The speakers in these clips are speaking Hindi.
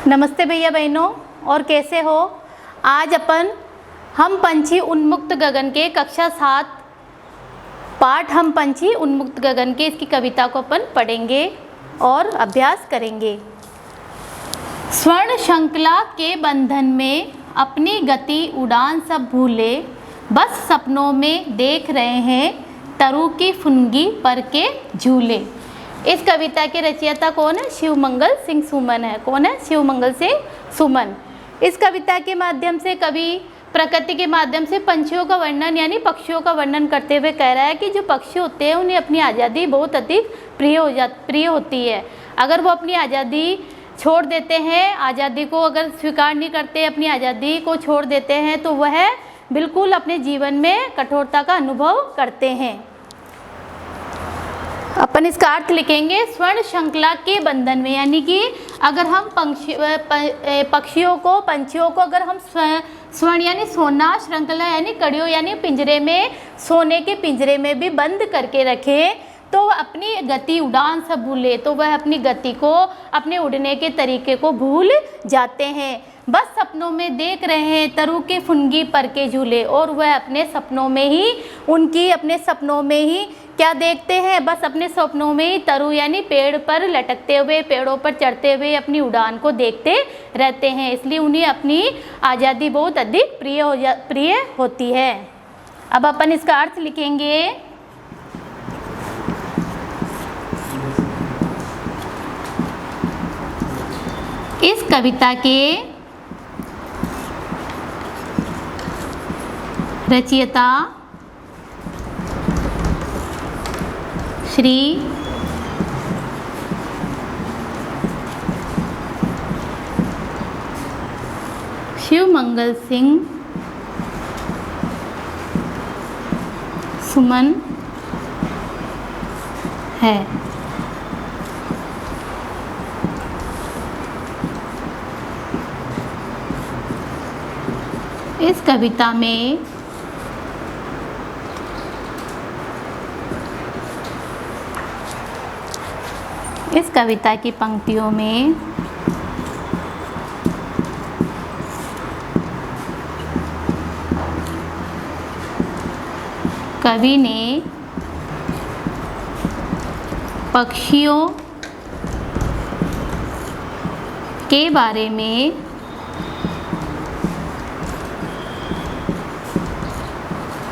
नमस्ते भैया बहनों, और कैसे हो। आज हम पंछी उन्मुक्त गगन के कक्षा 7 पाठ हम पंछी उन्मुक्त गगन के इसकी कविता को अपन पढ़ेंगे और अभ्यास करेंगे। स्वर्ण श्रृंखला के बंधन में अपनी गति उड़ान सब भूले, बस सपनों में देख रहे हैं तरु की फुनगी पर के झूले। इस कविता के रचयिता कौन है? शिवमंगल सिंह सुमन है। कौन है? शिवमंगल सिंह सुमन। इस कविता के माध्यम से कवि प्रकृति के माध्यम से पंछियों का वर्णन यानी पक्षियों का वर्णन करते हुए कह रहा है कि जो पक्षी होते हैं उन्हें अपनी आज़ादी बहुत अधिक प्रिय होती है। अगर वो अपनी आज़ादी छोड़ देते हैं, आज़ादी को अगर स्वीकार नहीं करते, अपनी आज़ादी को छोड़ देते हैं, तो वह बिल्कुल अपने जीवन में कठोरता का अनुभव करते हैं। अपन इसका अर्थ लिखेंगे स्वर्ण श्रृंखला के बंधन में, यानी कि अगर हम पंछियों को अगर हम स्वर्ण यानी सोना, श्रृंखला यानी कड़ियों यानी पिंजरे में, सोने के पिंजरे में भी बंद करके रखें तो अपनी गति उड़ान सब भूले, तो वह अपनी गति को, अपने उड़ने के तरीके को भूल जाते हैं। बस सपनों में देख रहे हैं तरु के फुनगी पर के झूले, और वह अपने सपनों में ही अपने सपनों में ही क्या देखते हैं? बस अपने सपनों में ही तरु यानी पेड़ पर लटकते हुए, पेड़ों पर चढ़ते हुए अपनी उड़ान को देखते रहते हैं। इसलिए उन्हें अपनी आज़ादी बहुत अधिक प्रिय होती है। अब अपन इसका अर्थ लिखेंगे। इस कविता के रचयिता श्री शिवमंगल सिंह सुमन है। इस कविता में इस कविता की पंक्तियों में कवि ने पक्षियों के बारे में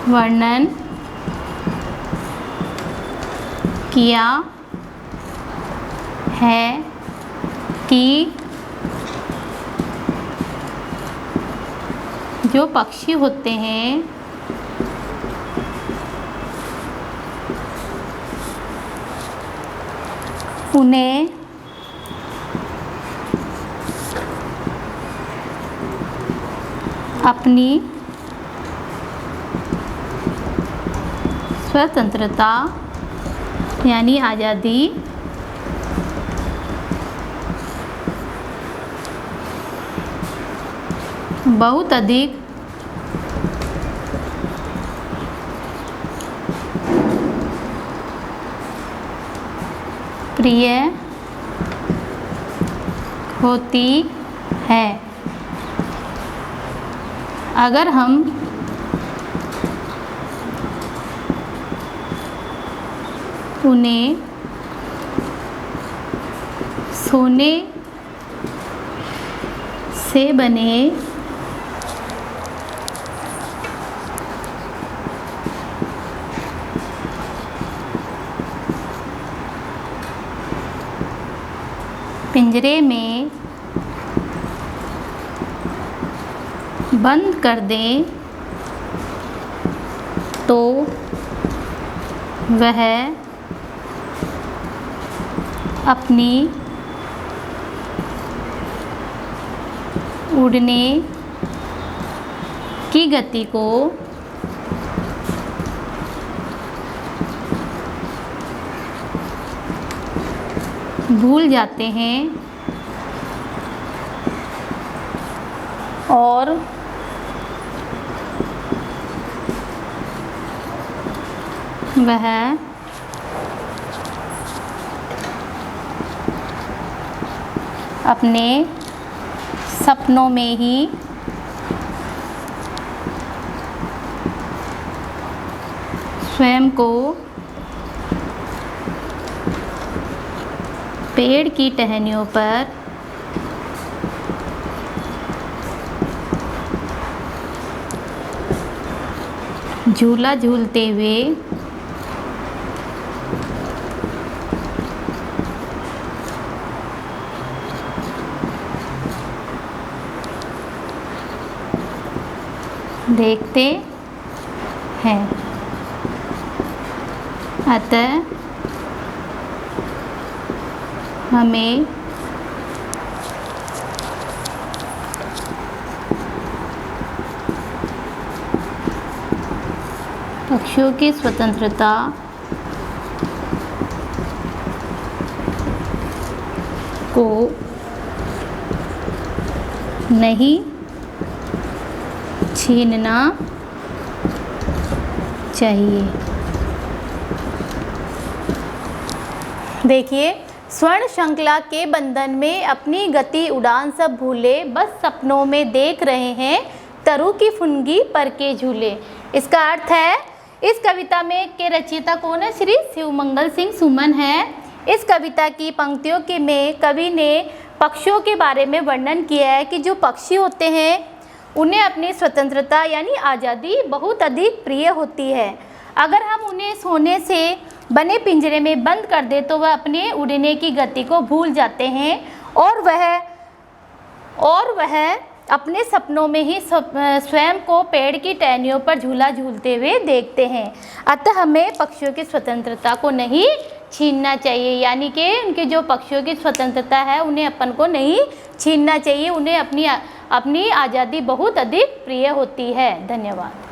वर्णन किया है कि जो पक्षी होते हैं उन्हें अपनी स्वतंत्रता यानी आज़ादी बहुत अधिक प्रिय होती है। अगर हम उन्हें सोने से बने पिंजरे में बंद कर दें तो वह अपनी उड़ने की गति को भूल जाते हैं और वह अपने सपनों में ही स्वयं को पेड़ की टहनियों पर झूला झूलते हुए देखते हैं। अतः हमें पक्षियों की स्वतंत्रता को नहीं छीनना चाहिए। देखिए, स्वर्ण श्रृंखला के बंधन में अपनी गति उड़ान सब भूले, बस सपनों में देख रहे हैं तरु की फुनगी पर के झूले। इसका अर्थ है, इस कविता में के रचयिता कौन है? श्री शिवमंगल सिंह सुमन है। इस कविता की पंक्तियों के में कवि ने पक्षियों के बारे में वर्णन किया है कि जो पक्षी होते हैं उन्हें अपनी स्वतंत्रता यानी आज़ादी बहुत अधिक प्रिय होती है। अगर हम उन्हें सोने से बने पिंजरे में बंद कर दे तो वह अपने उड़ने की गति को भूल जाते हैं और वह अपने सपनों में ही स्वयं को पेड़ की टहनियों पर झूला झूलते हुए देखते हैं। अतः हमें पक्षियों की स्वतंत्रता को नहीं छीनना चाहिए, यानी कि उनके जो पक्षियों की स्वतंत्रता है उन्हें अपन को नहीं छीनना चाहिए। उन्हें अपनी आज़ादी बहुत अधिक प्रिय होती है। धन्यवाद।